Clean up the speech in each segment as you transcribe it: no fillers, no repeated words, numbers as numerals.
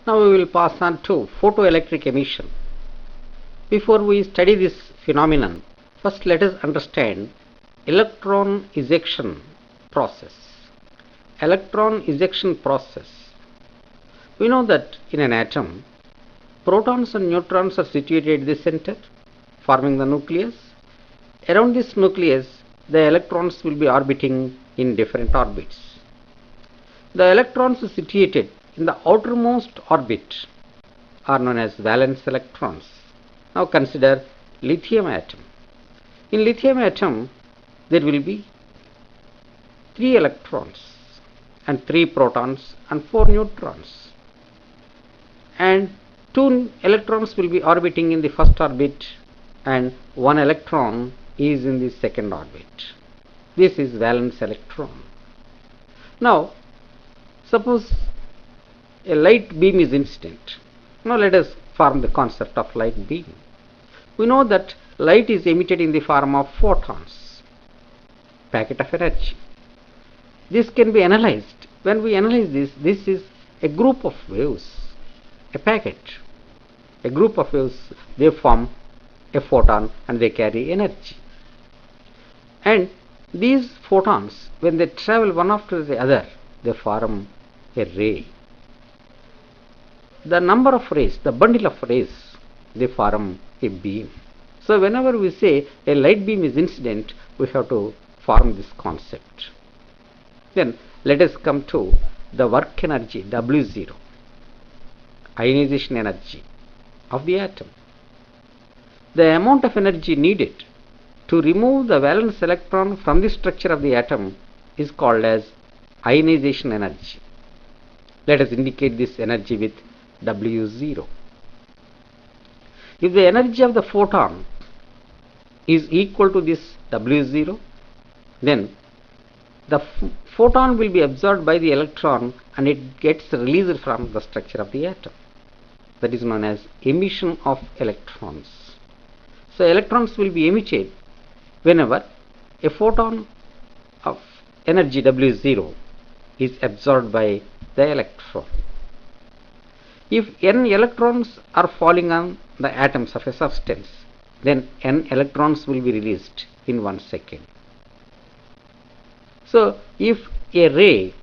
Now we will pass on to photoelectric emission. Before we study this phenomenon, first let us understand electron ejection process. Electron ejection process. We know that in an atom, protons and neutrons are situated at the center, forming the nucleus. Around this nucleus, the electrons will be orbiting in different orbits. The electrons situated in the outermost orbit are known as valence electrons. Now consider lithium atom. In lithium atom, there will be 3 electrons and 3 protons and 4 neutrons. And 2 electrons will be orbiting in the first orbit and 1 electron is in the second orbit. This is valence electron. Now, suppose a light beam is incident. Now let us form the concept of light beam. We know that light is emitted in the form of photons, packet of energy. This can be analyzed. When we analyze this is a group of waves, a packet. A group of waves, they form a photon and they carry energy. And these photons, when they travel one after the other, they form a ray. The number of rays, the bundle of rays, they form a beam. So whenever we say a light beam is incident, we have to form this concept. Then let us come to the work energy W0, ionization energy of the atom. The amount of energy needed to remove the valence electron from the structure of the atom is called as ionization energy. Let us indicate this energy with W0. If the energy of the photon is equal to this W0, then the photon will be absorbed by the electron and it gets released from the structure of the atom. That is known as emission of electrons. So electrons will be emitted whenever a photon of energy W0 is absorbed by the electron. If n electrons are falling on the atoms of a substance, then n electrons will be released in 1 second. So if a ray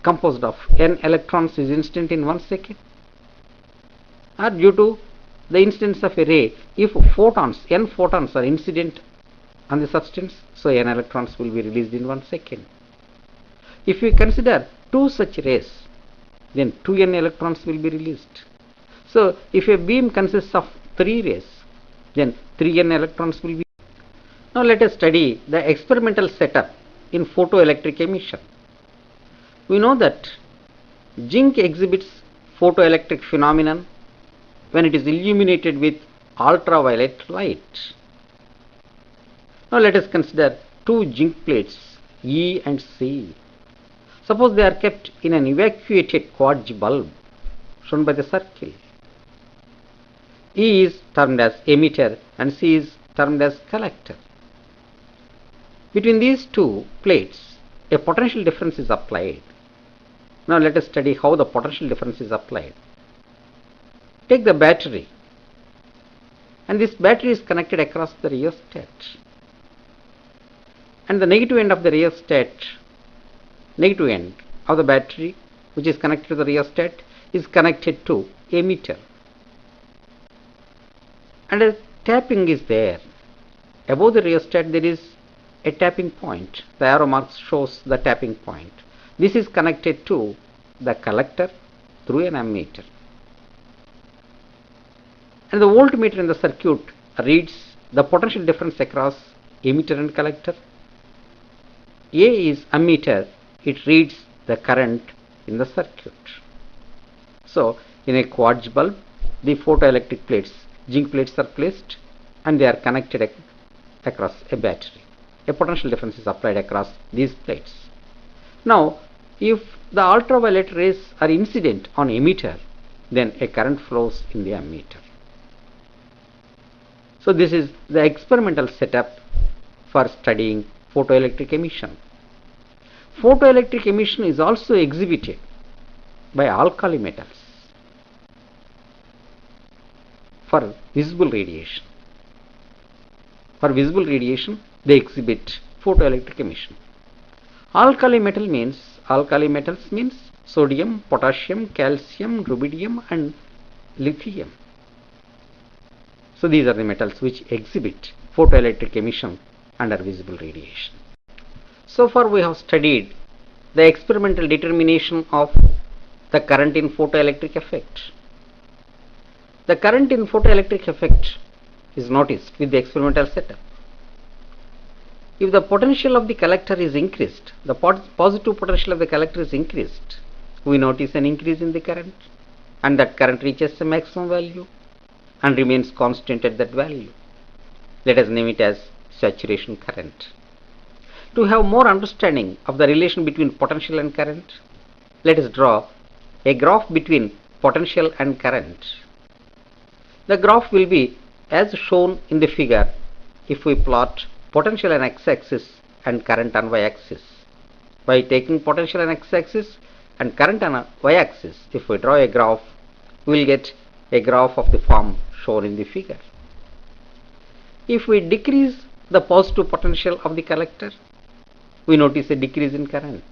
composed of n electrons is incident in 1 second, or due to the incidence of a ray, if n photons are incident on the substance, so n electrons will be released in 1 second. If we consider 2 such rays, then 2n electrons will be released. So if a beam consists of 3 rays, then 3n electrons will be. Now let us study the experimental setup in photoelectric emission. We know that zinc exhibits photoelectric phenomenon when it is illuminated with ultraviolet light. Now let us consider 2 zinc plates E and C. Suppose they are kept in an evacuated quartz bulb shown by the circle. E is termed as emitter and C is termed as collector. Between these 2 plates, a potential difference is applied. Now let us study how the potential difference is applied. Take the battery, and this battery is connected across the rheostat. And the negative end of the rheostat, negative end of the battery which is connected to the rheostat is connected to emitter. And a tapping is there. Above the rheostat there is a tapping point. The arrow mark shows the tapping point. This is connected to the collector through an ammeter. And the voltmeter in the circuit reads the potential difference across emitter and collector. A is ammeter, it reads the current in the circuit. So in a quartz bulb, the photoelectric plates, zinc plates are placed and they are connected across a battery. A potential difference is applied across these plates. Now if the ultraviolet rays are incident on emitter, then a current flows in the ammeter. So this is the experimental setup for studying photoelectric emission. Photoelectric emission is also exhibited by alkali metals. for visible radiation. For visible radiation, they exhibit photoelectric emission. Alkali metals means sodium, potassium, calcium, rubidium and lithium. So these are the metals which exhibit photoelectric emission under visible radiation. So far we have studied the experimental determination of the current in photoelectric effect. The current in photoelectric effect is noticed with the experimental setup. If the potential of the collector is increased, the positive potential of the collector is increased, we notice an increase in the current, and that current reaches a maximum value and remains constant at that value. Let us name it as saturation current. To have more understanding of the relation between potential and current, let us draw a graph between potential and current. The graph will be as shown in the figure if we plot potential on x-axis and current on y-axis. By taking potential on x-axis and current on y-axis, if we draw a graph, we will get a graph of the form shown in the figure. If we decrease the positive potential of the collector, we notice a decrease in current.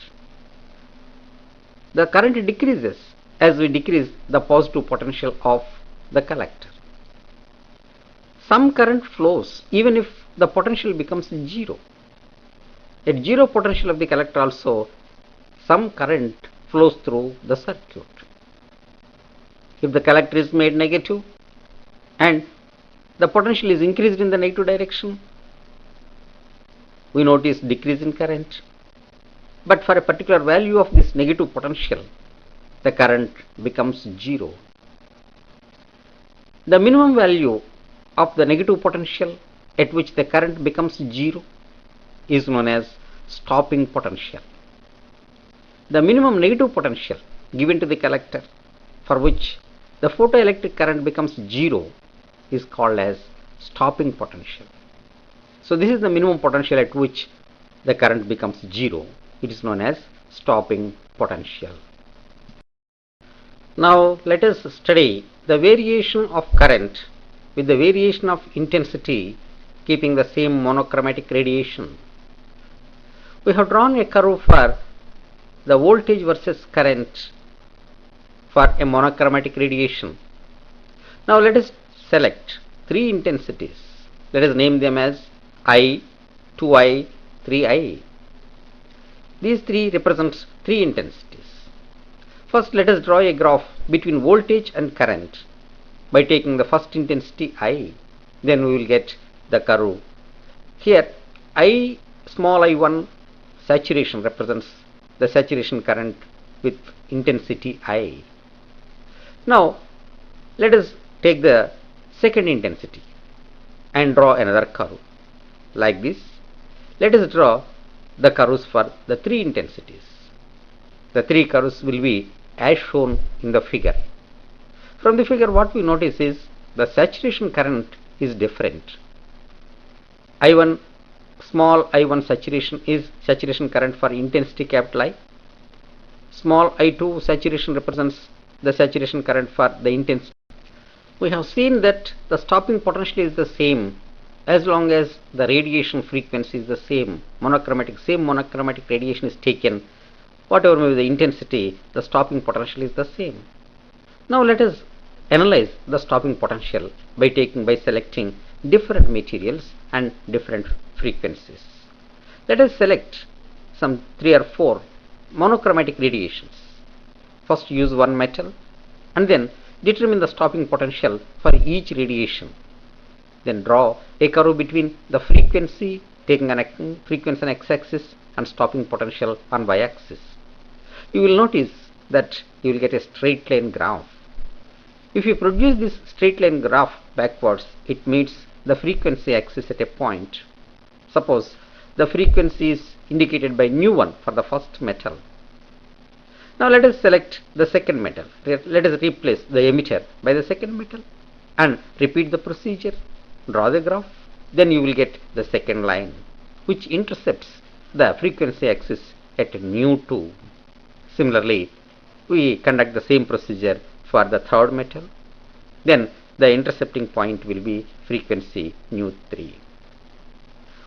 The current decreases as we decrease the positive potential of the collector. Some current flows even if the potential becomes zero. At zero potential of the collector also, some current flows through the circuit. If the collector is made negative and the potential is increased in the negative direction, we notice decrease in current. But for a particular value of this negative potential, the current becomes zero. The minimum value of the negative potential at which the current becomes zero is known as stopping potential. The minimum negative potential given to the collector for which the photoelectric current becomes zero is called as stopping potential. So this is the minimum potential at which the current becomes zero. It is known as stopping potential. Now let us study the variation of current with the variation of intensity keeping the same monochromatic radiation. We have drawn a curve for the voltage versus current for a monochromatic radiation. Now let us select three intensities. Let us name them as I, 2I, 3I. These three represent three intensities. First, let us draw a graph between voltage and current by taking the first intensity I. Then we will get the curve. Here, I small I1 saturation represents the saturation current with intensity I. Now, let us take the second intensity and draw another curve. Like this, let us draw the curves for the three intensities. The three curves will be as shown in the figure. From the figure, what we notice is the saturation current is different. I1, small I1 saturation is saturation current for intensity capital I. Small I2 saturation represents the saturation current for the intensity. We have seen that the stopping potential is the same as long as the radiation frequency is the same. Same monochromatic radiation is taken. Whatever may be the intensity, the stopping potential is the same. Now let us analyze the stopping potential by selecting different materials and different frequencies. Let us select some 3 or 4 monochromatic radiations. First use one metal and then determine the stopping potential for each radiation. Then draw a curve between the frequency, taking an frequency on x-axis and stopping potential on y-axis. You will notice that you will get a straight line graph. If you produce this straight line graph backwards, it meets the frequency axis at a point. Suppose the frequency is indicated by nu1 for the first metal. Now let us select the second metal. Let us replace the emitter by the second metal and repeat the procedure. Draw the graph. Then you will get the second line which intercepts the frequency axis at nu2. Similarly, we conduct the same procedure for the third metal. Then the intercepting point will be frequency nu3.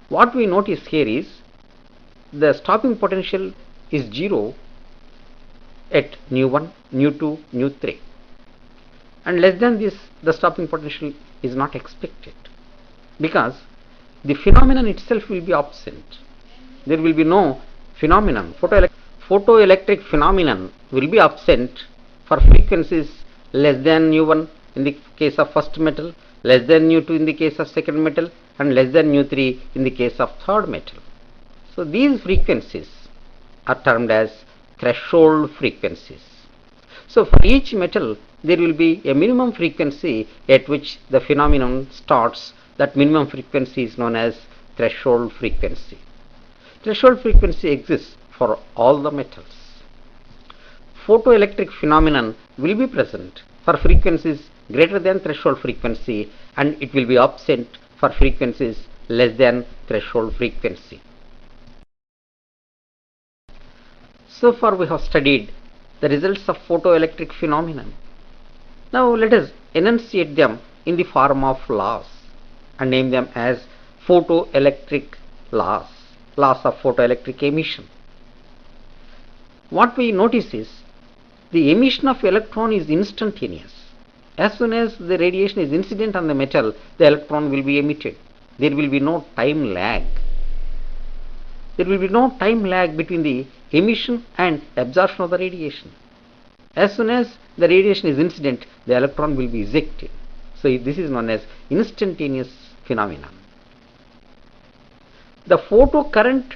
What we notice here is the stopping potential is 0 at nu1, nu2, nu3, and less than this the stopping potential is not expected, because the phenomenon itself will be absent. There will be no phenomenon. Photoelectric phenomenon will be absent for frequencies less than nu1 in the case of first metal, less than nu2 in the case of second metal, and less than nu3 in the case of third metal. So these frequencies are termed as threshold frequencies. So for each metal there will be a minimum frequency at which the phenomenon starts. That minimum frequency is known as threshold frequency. Threshold frequency exists for all the metals. Photoelectric phenomenon will be present for frequencies greater than threshold frequency, and it will be absent for frequencies less than threshold frequency. So far we have studied the results of photoelectric phenomenon. Now let us enunciate them in the form of laws and name them as photoelectric laws, laws of photoelectric emission. What we notice is the emission of electron is instantaneous. As soon as the radiation is incident on the metal, the electron will be emitted. There will be no time lag. There will be no time lag between the emission and absorption of the radiation. As soon as the radiation is incident, the electron will be ejected. So this is known as instantaneous phenomenon. The photocurrent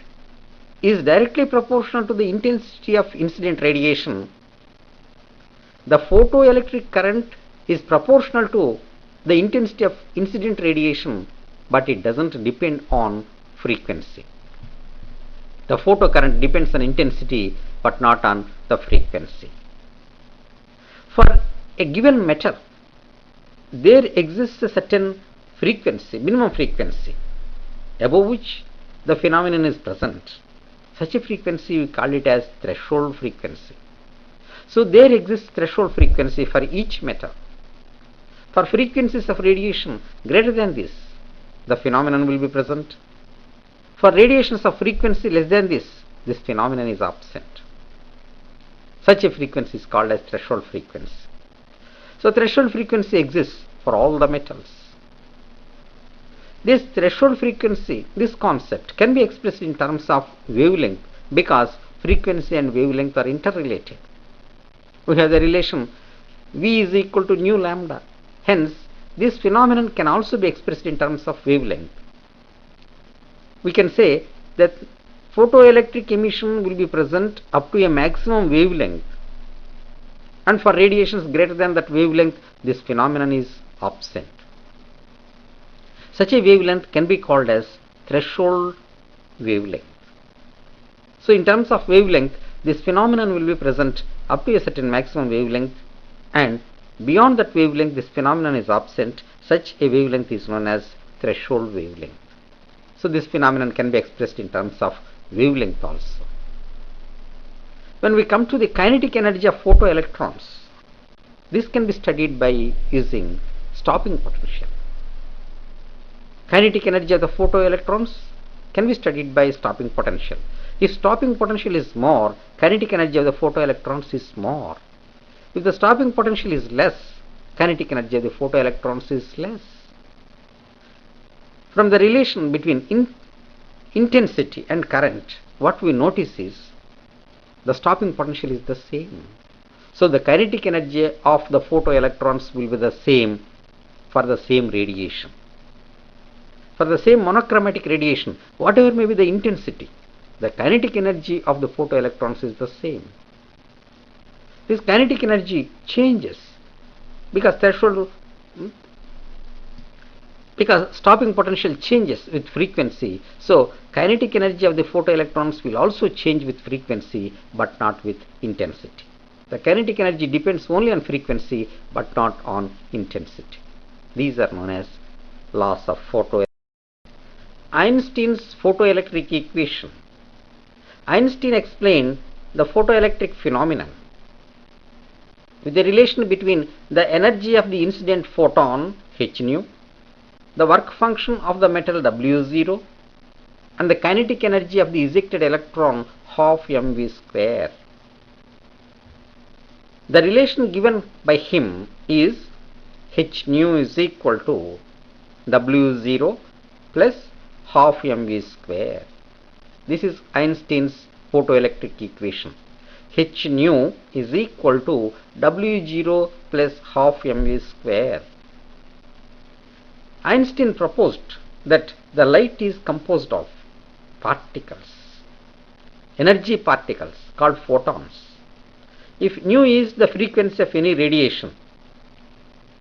is directly proportional to the intensity of incident radiation. The photoelectric current is proportional to the intensity of incident radiation, but it doesn't depend on frequency. The photocurrent depends on intensity but not on the frequency. For a given metal, there exists a certain frequency, minimum frequency, above which the phenomenon is present. Such a frequency we call it as threshold frequency. So there exists threshold frequency for each metal. For frequencies of radiation greater than this, the phenomenon will be present. For radiations of frequency less than this phenomenon is absent. Such a frequency is called as threshold frequency. So threshold frequency exists for all the metals. This threshold frequency, this concept can be expressed in terms of wavelength, because frequency and wavelength are interrelated. We have the relation V is equal to nu lambda. Hence, this phenomenon can also be expressed in terms of wavelength. We can say that photoelectric emission will be present up to a maximum wavelength, and for radiations greater than that wavelength, this phenomenon is absent. Such a wavelength can be called as threshold wavelength. So in terms of wavelength, this phenomenon will be present up to a certain maximum wavelength, and beyond that wavelength this phenomenon is absent. Such a wavelength is known as threshold wavelength. So this phenomenon can be expressed in terms of wavelength also. When we come to the kinetic energy of photoelectrons, this can be studied by using stopping potential. Kinetic energy of the photoelectrons can be studied by stopping potential. If stopping potential is more, kinetic energy of the photoelectrons is more. If the stopping potential is less, kinetic energy of the photoelectrons is less. From the relation between intensity and current, what we notice is the stopping potential is the same. So the kinetic energy of the photoelectrons will be the same for the same radiation. For the same monochromatic radiation, whatever may be the intensity, the kinetic energy of the photoelectrons is the same. This kinetic energy changes because stopping potential changes with frequency. So kinetic energy of the photoelectrons will also change with frequency but not with intensity. The kinetic energy depends only on frequency but not on intensity. These are known as laws of photoelectric. Einstein's photoelectric equation. Einstein explained the photoelectric phenomenon with the relation between the energy of the incident photon h nu, the work function of the metal W0, and the kinetic energy of the ejected electron half mv square. The relation given by him is h nu is equal to W0 plus half mv square. This is Einstein's photoelectric equation. H nu is equal to W0 plus half mv square. Einstein proposed that the light is composed of particles, energy particles called photons. If nu is the frequency of any radiation,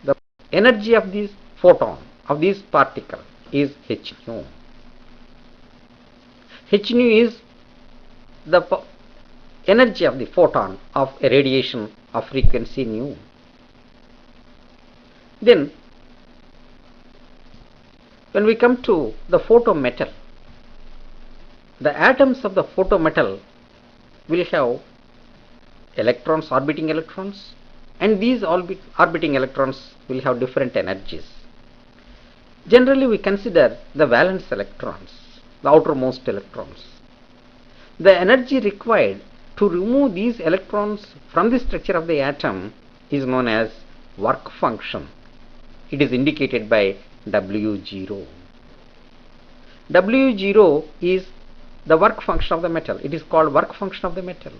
the energy of this photon, of this particle, is h nu. H nu is the energy of the photon of a radiation of frequency nu. Then, when we come to the photometal, the atoms of the photometal will have electrons, orbiting electrons, and these orbiting electrons will have different energies. Generally, we consider the valence electrons, the outermost electrons. The energy required to remove these electrons from the structure of the atom is known as work function. It is indicated by W0. W0 is the work function of the metal. It is called work function of the metal.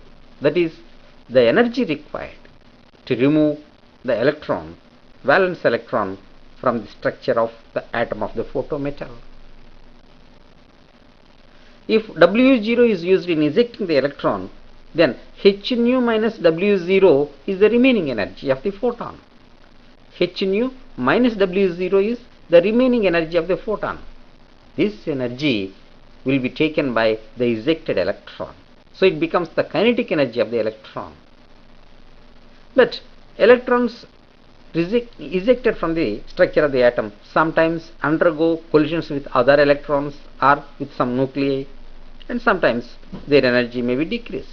That is the energy required to remove the electron, valence electron, from the structure of the atom of the photometal. If W0 is used in ejecting the electron, then h nu minus W0 is the remaining energy of the photon. H nu minus W0 is the remaining energy of the photon. This energy will be taken by the ejected electron. So it becomes the kinetic energy of the electron. But electrons ejected from the structure of the atom sometimes undergo collisions with other electrons or with some nuclei, and sometimes their energy may be decreased.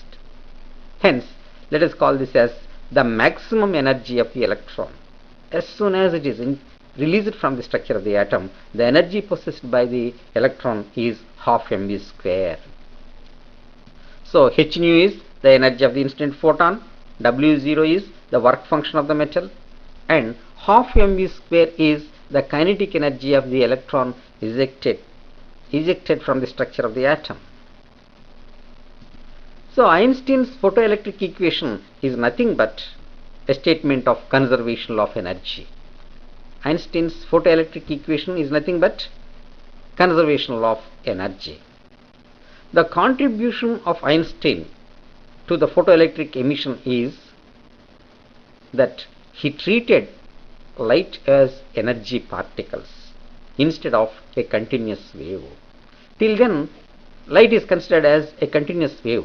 Hence, let us call this as the maximum energy of the electron. As soon as it is released from the structure of the atom, the energy possessed by the electron is half mv square. So h nu is the energy of the incident photon, W0 is the work function of the metal, and half mv square is the kinetic energy of the electron ejected from the structure of the atom. So Einstein's photoelectric equation is nothing but a statement of conservation of energy. Einstein's photoelectric equation is nothing but conservation of energy. The contribution of Einstein to the photoelectric emission is that he treated light as energy particles instead of a continuous wave. Till then, light is considered as a continuous wave.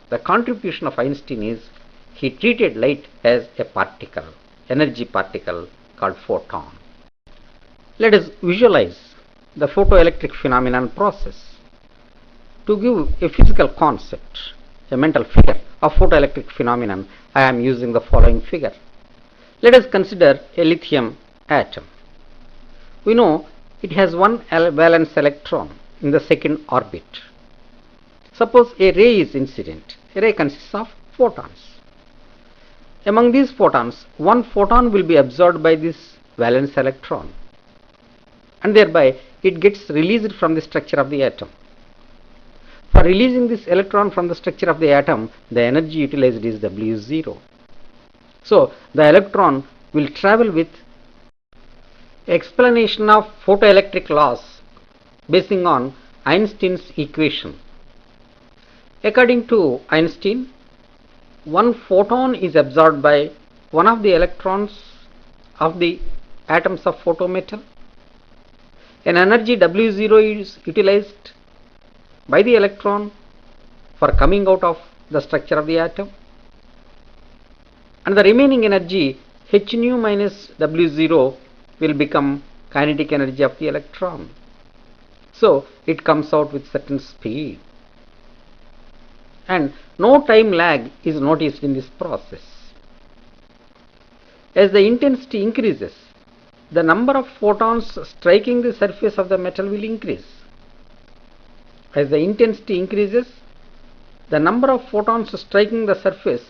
The contribution of Einstein is he treated light as a particle, energy particle called photon. Let us visualize the photoelectric phenomenon process. To give a physical concept, a mental figure of photoelectric phenomenon, I am using the following figure. Let us consider a lithium atom. We know it has one valence electron in the second orbit. Suppose a ray is incident. A ray consists of photons. Among these photons, one photon will be absorbed by this valence electron, and thereby it gets released from the structure of the atom. For releasing this electron from the structure of the atom, the energy utilized is W0. So the electron will travel with explanation of photoelectric laws basing on Einstein's equation. According to Einstein, one photon is absorbed by one of the electrons of the atoms of photometal. An energy W0 is utilized by the electron for coming out of the structure of the atom, and the remaining energy h nu minus W0 will become kinetic energy of the electron. So it comes out with certain speed, and no time lag is noticed in this process. As the intensity increases, the number of photons striking the surface of the metal will increase. As the intensity increases, the number of photons striking the surface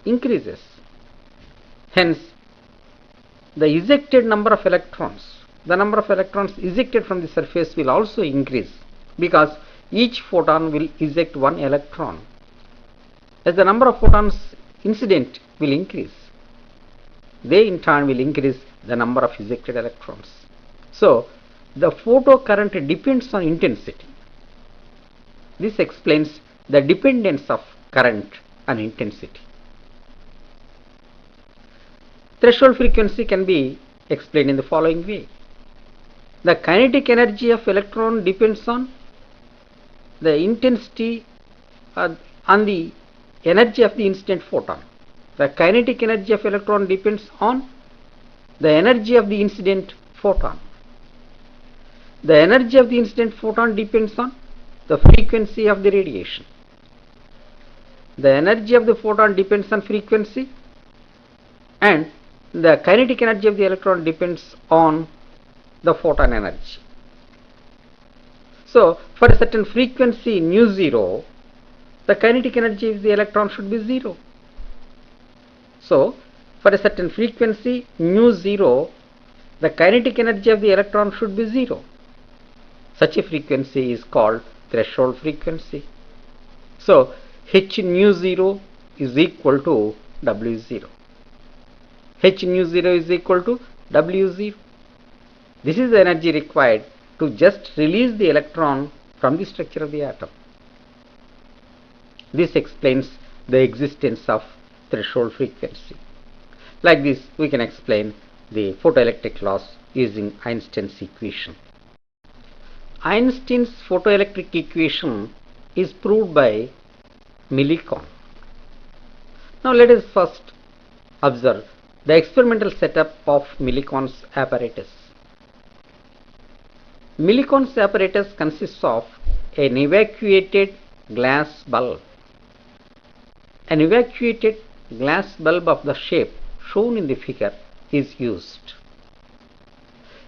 increases. Hence, the ejected number of electrons, the number of electrons ejected from the surface will also increase, because each photon will eject one electron. As the number of photons incident will increase, they in turn will increase the number of ejected electrons. So, the photocurrent depends on intensity. This explains the dependence of current on intensity. Threshold frequency can be explained in the following way. The kinetic energy of electron depends on the intensity on the energy of the incident photon. The kinetic energy of electron depends on the energy of the incident photon. The energy of the incident photon depends on the frequency of the radiation. The energy of the photon depends on frequency, and the kinetic energy of the electron depends on the photon energy. So, for a certain frequency nu 0, the kinetic energy of the electron should be 0. So, for a certain frequency nu 0, the kinetic energy of the electron should be 0. Such a frequency is called threshold frequency. So, h nu 0 is equal to W0. H nu 0 is equal to W0. This is the energy required to just release the electron from the structure of the atom. This explains the existence of threshold frequency. Like this, we can explain the photoelectric laws using Einstein's equation. Einstein's photoelectric equation is proved by Millikan. Now let us first observe the experimental setup of Millikan's apparatus. Millikan's apparatus consists of an evacuated glass bulb. An evacuated glass bulb of the shape shown in the figure is used.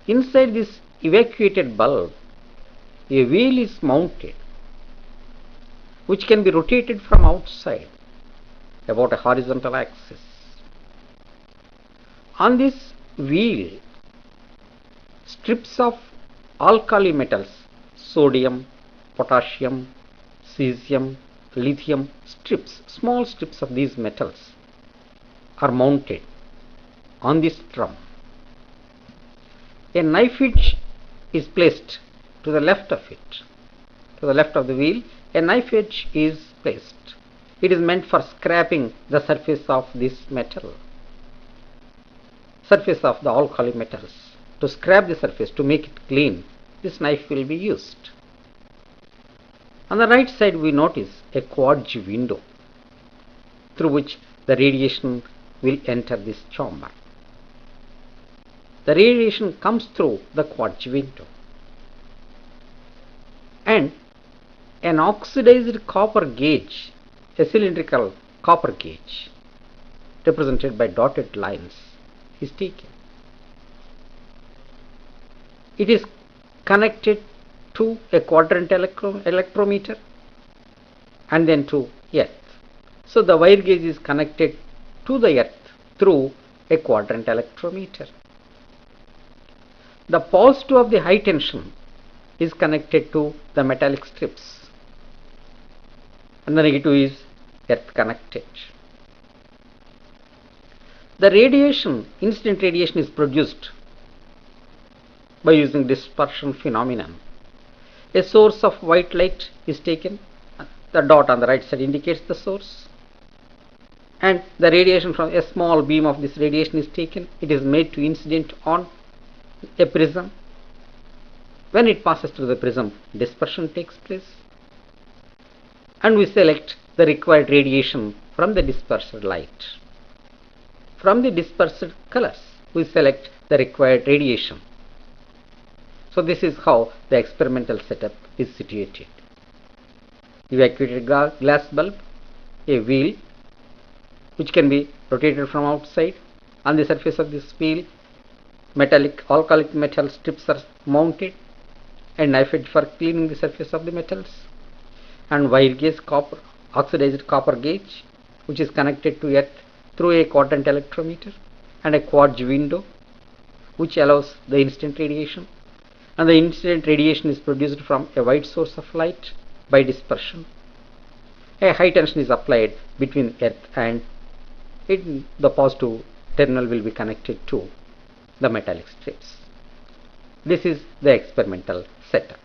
Inside this evacuated bulb, a wheel is mounted, which can be rotated from outside about a horizontal axis. On this wheel, strips of alkali metals, sodium, potassium, cesium, lithium, small strips of these metals are mounted on this drum. A knife edge is placed to the left of it. To the left of the wheel, a knife edge is placed. It is meant for scraping the surface of this metal, surface of the alkali metals. To scrap the surface, to make it clean, this knife will be used. On the right side, we notice a quartz window through which the radiation will enter this chamber. The radiation comes through the quartz window, and an oxidized copper gauge, a cylindrical copper gauge represented by dotted lines, is taken. It is connected to a quadrant electrometer and then to earth. So the wire gauge is connected to the earth through a quadrant electrometer. The positive of the high tension is connected to the metallic strips, and the negative is earth connected. The radiation, incident radiation, is produced by using dispersion phenomenon. A source of white light is taken. The dot on the right side indicates the source, and the radiation from a small beam of this radiation is taken. It is made to incident on a prism. When it passes through the prism, dispersion takes place, and we select the required radiation from the dispersed light. From the dispersed colors, we select the required radiation. So this is how the experimental setup is situated. Evacuated glass bulb, a wheel which can be rotated from outside, On the surface of this wheel, metallic alkalic metal strips are mounted, a knife edge for cleaning the surface of the metals, and wire gauge copper, oxidized copper gauge, which is connected to earth through a quadrant electrometer, and a quartz window, which allows the incident radiation, and the incident radiation is produced from a wide source of light by dispersion. A high tension is applied between earth and the positive terminal will be connected to the metallic strips. This is the experimental setup.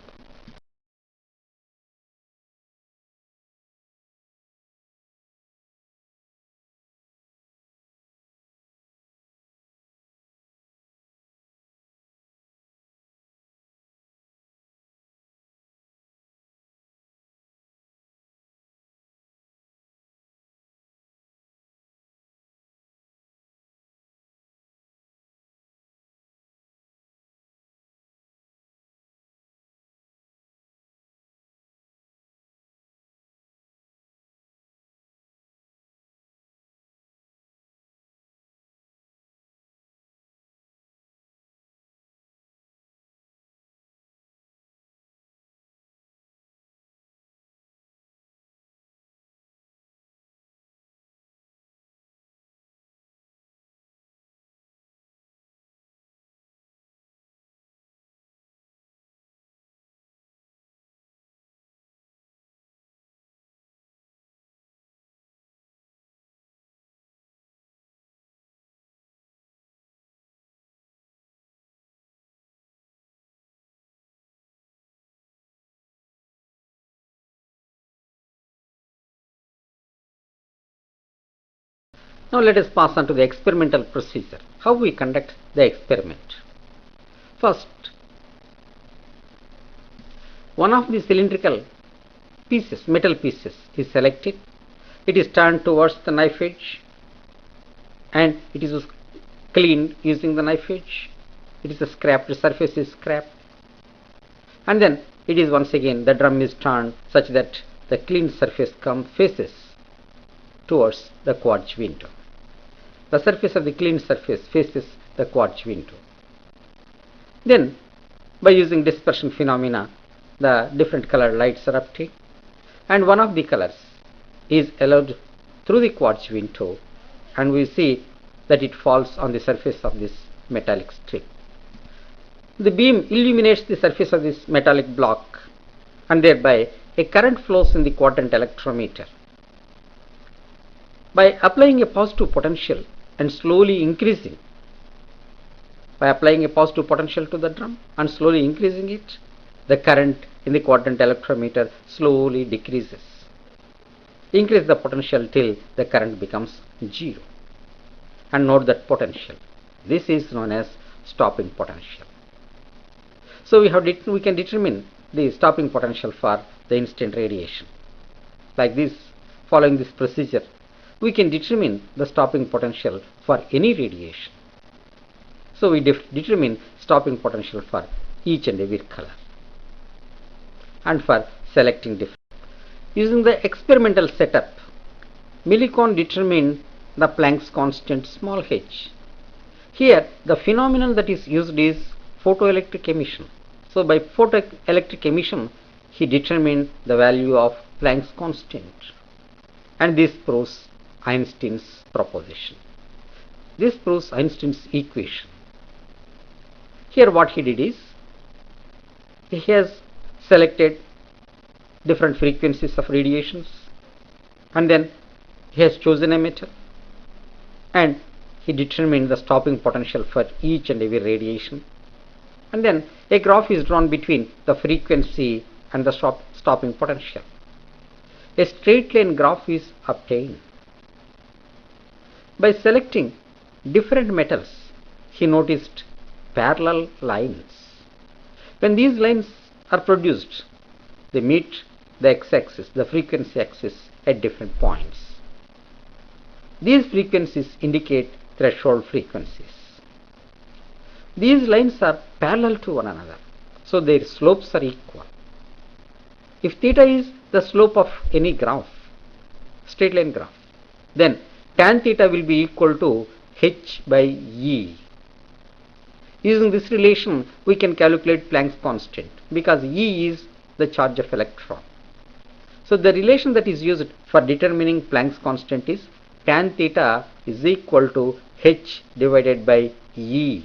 Now let us pass on to the experimental procedure. How we conduct the experiment. First, one of the cylindrical pieces, metal pieces, is selected. It is turned towards the knife edge and it is cleaned using the knife edge. It is scrapped, the surface is scrapped, and then it is once again, the drum is turned such that the cleaned surface faces towards the quartz window. The surface of the cleaned surface faces the quartz window. Then, by using dispersion phenomena, the different colored lights are obtained, and one of the colors is allowed through the quartz window, and we see that it falls on the surface of this metallic strip. The beam illuminates the surface of this metallic block, and thereby a current flows in the quadrant electrometer. By applying a positive potential and slowly increasing, by applying a positive potential to the drum and slowly increasing it, the current in the quadrant electrometer slowly decreases. Increase the potential till the current becomes 0. And note that potential. This is known as stopping potential. So we can determine the stopping potential for the incident radiation. Like this, following this procedure, we can determine the stopping potential for any radiation. So we determine stopping potential for each and every color. And for selecting different. Using the experimental setup, Millicon determined the Planck's constant small h. Here the phenomenon that is used is photoelectric emission. So by photoelectric emission, he determined the value of Planck's constant. And this proves Einstein's proposition. This proves Einstein's equation. Here what he did is, he has selected different frequencies of radiations, and then he has chosen a metal, and he determined the stopping potential for each and every radiation, and then a graph is drawn between the frequency and the stopping potential. A straight line graph is obtained. By selecting different metals, he noticed parallel lines. When these lines are produced, they meet the x-axis, the frequency axis at different points. These frequencies indicate threshold frequencies. These lines are parallel to one another, so their slopes are equal. If theta is the slope of any graph, straight line graph, then tan theta will be equal to h by E. Using this relation, we can calculate Planck's constant because E is the charge of electron. So the relation that is used for determining Planck's constant is tan theta is equal to h divided by E,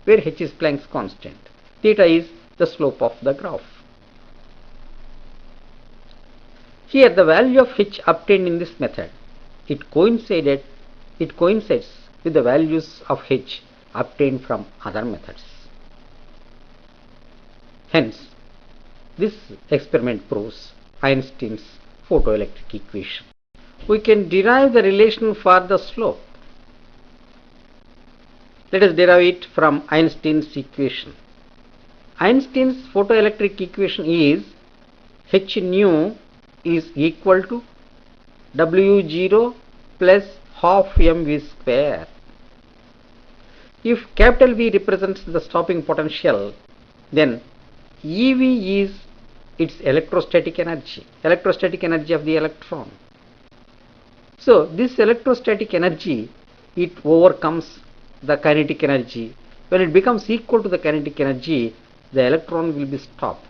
where h is Planck's constant. Theta is the slope of the graph. Here the value of h obtained in this method, it coincides with the values of h obtained from other methods. Hence, this experiment proves Einstein's photoelectric equation. We can derive the relation for the slope. Let us derive it from Einstein's equation. Einstein's photoelectric equation is h nu is equal to W0 plus half mv square. If capital V represents the stopping potential, then EV is its electrostatic energy of the electron. So this electrostatic energy, it overcomes the kinetic energy. When it becomes equal to the kinetic energy, the electron will be stopped.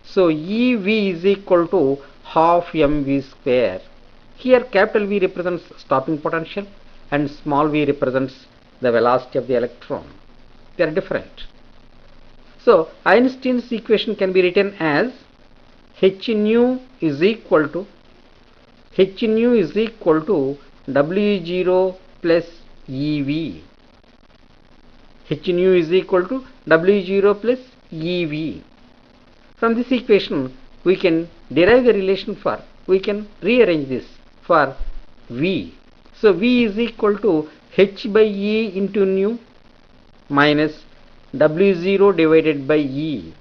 So EV is equal to half mv square. Here capital V represents stopping potential and small v represents the velocity of the electron. They are different. So Einstein's equation can be written as h nu is equal to W0 plus EV. h nu is equal to W0 plus EV. From this equation, we can derive the relation for, we can rearrange this for V. So V is equal to h by E into nu minus W0 divided by E.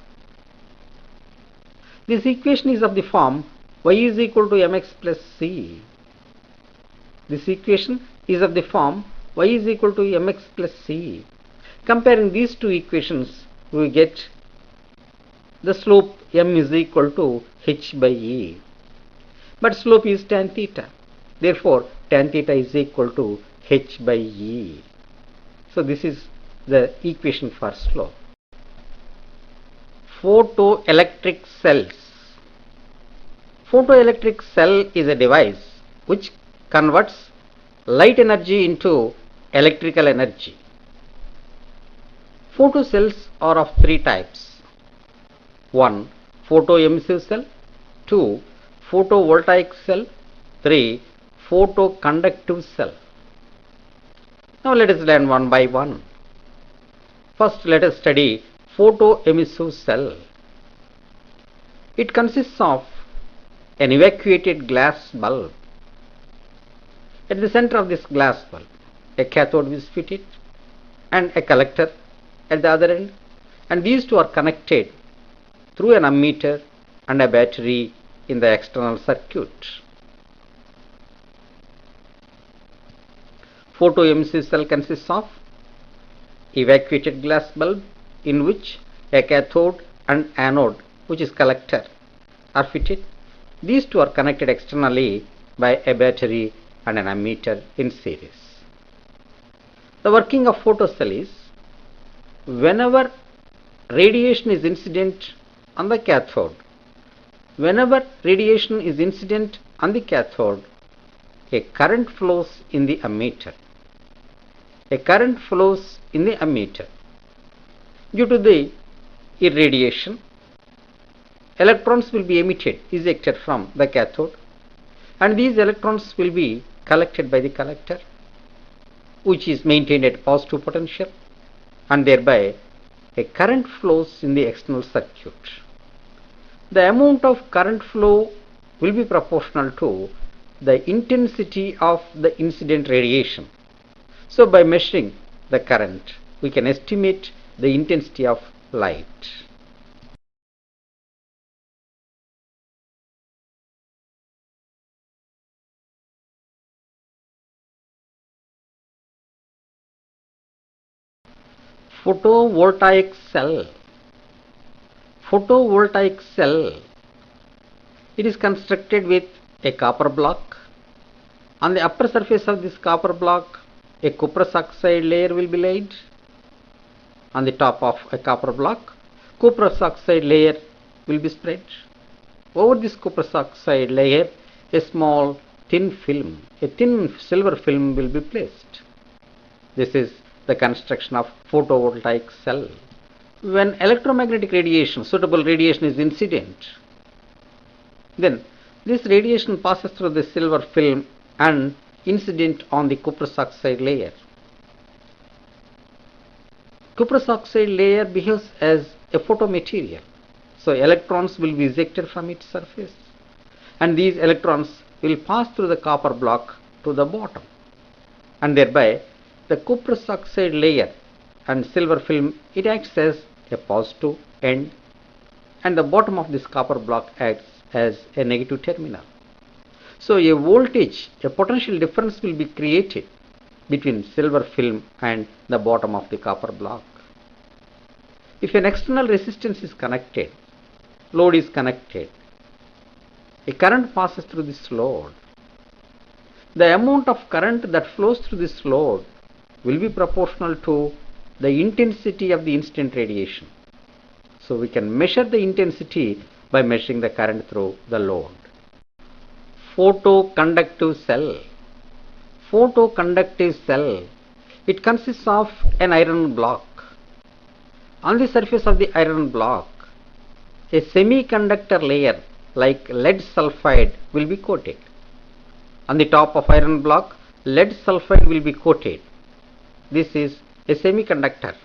This equation is of the form y is equal to mx plus c. This equation is of the form y is equal to mx plus c. Comparing these two equations, we get the slope m is equal to h by E. But slope is tan theta. Therefore, tan theta is equal to h by E. So this is the equation for slope. Photoelectric cells. Photoelectric cell is a device which converts light energy into electrical energy. Photocells are of three types. 1. Photoemissive cell. 2. Photovoltaic cell. 3. Photoconductive cell. Now let us learn one by one. First, let us study photoemissive cell. It consists of an evacuated glass bulb. At the center of this glass bulb, a cathode is fitted and a collector at the other end, and these two are connected through an ammeter and a battery in the external circuit. Photoemissive cell consists of evacuated glass bulb in which a cathode and anode, which is collector, are fitted. These two are connected externally by a battery and an ammeter in series. The working of photocell is, whenever radiation is incident on the cathode, a current flows in the ammeter. Due to the irradiation, electrons will be ejected from the cathode, and these electrons will be collected by the collector, which is maintained at positive potential, and thereby a current flows in the external circuit. The amount of current flow will be proportional to the intensity of the incident radiation. So by measuring the current, we can estimate the intensity of light. Photovoltaic cell. It is constructed with a copper block. On the upper surface of this copper block, a cuprous oxide layer will be laid on the top of a copper block. Cuprous oxide layer will be spread. Over this cuprous oxide layer, a small thin film, a thin silver film will be placed. This is the construction of photovoltaic cell. When electromagnetic radiation, suitable radiation is incident, then this radiation passes through the silver film and incident on the cuprous oxide layer. Cuprous oxide layer behaves as a photomaterial. So electrons will be ejected from its surface, and these electrons will pass through the copper block to the bottom, and thereby the cuprous oxide layer and silver film, it acts as a positive end, and the bottom of this copper block acts as a negative terminal. So a voltage, a potential difference will be created between silver film and the bottom of the copper block. If an external resistance is connected, load is connected, a current passes through this load. The amount of current that flows through this load will be proportional to the intensity of the incident radiation. So we can measure the intensity by measuring the current through the load. Photoconductive cell. Photoconductive cell, it consists of an iron block. On the surface of the iron block, a semiconductor layer like lead sulfide will be coated. On the top of iron block, lead sulfide will be coated. This is a semiconductor.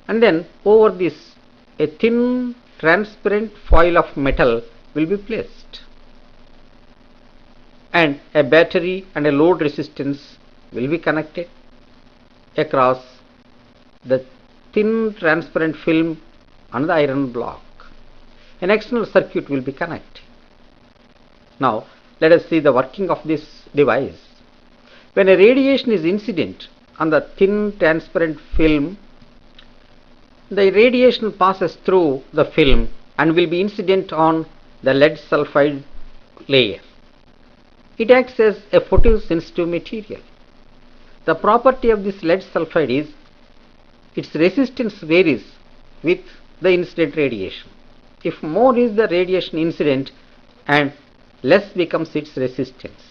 And then over this, a thin transparent foil of metal will be placed. And a battery and a load resistance will be connected across the thin transparent film on the iron block. An external circuit will be connected. Now let us see the working of this device. When a radiation is incident on the thin transparent film, the radiation passes through the film and will be incident on the lead sulfide layer. It acts as a photosensitive material. The property of this lead sulfide is its resistance varies with the incident radiation. If more is the radiation incident and less becomes its resistance.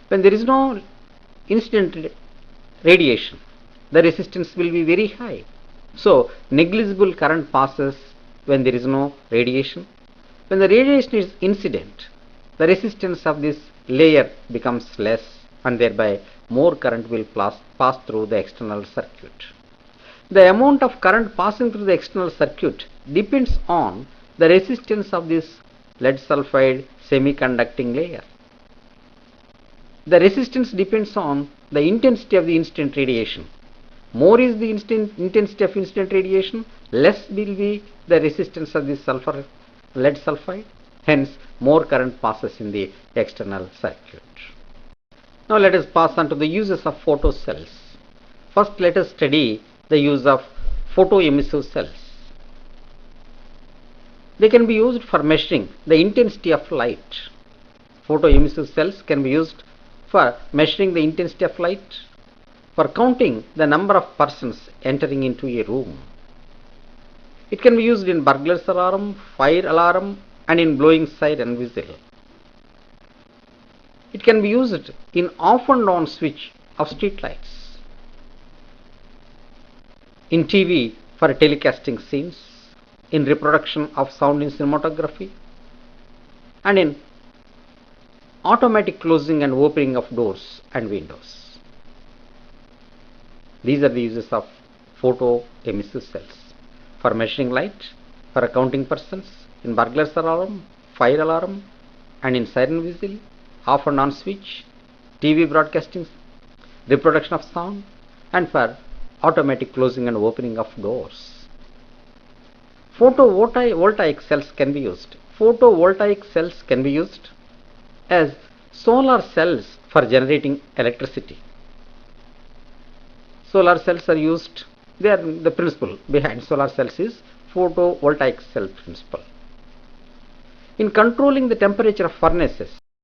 When there is no incident radiation, the resistance will be very high. So negligible current passes when there is no radiation. When the radiation is incident, the resistance of this layer becomes less, and thereby more current will pass through the external circuit. The amount of current passing through the external circuit depends on the resistance of this lead sulfide semiconducting layer. The resistance depends on the intensity of the incident radiation. More is the intensity of incident radiation, less will be the resistance of this lead sulfide. Hence, more current passes in the external circuit. Now let us pass on to the uses of photocells. First, let us study the use of photoemissive cells. They can be used for measuring the intensity of light. Photoemissive cells can be used for measuring the intensity of light, for counting the number of persons entering into a room. It can be used in burglar's alarm, fire alarm, and in blowing siren whistle. It can be used in off and on switch of street lights, in TV for telecasting scenes, in reproduction of sound in cinematography, and in automatic closing and opening of doors and windows. These are the uses of photoemissive cells: for measuring light, for counting persons, in burglar's alarm, fire alarm, and in siren whistle, off and on switch, TV broadcasting, reproduction of sound, and for automatic closing and opening of doors. Photovoltaic cells can be used. Photovoltaic cells can be used as solar cells for generating electricity. Solar cells are used, they are the principle behind solar cells is photovoltaic cell principle. In controlling the temperature of furnaces,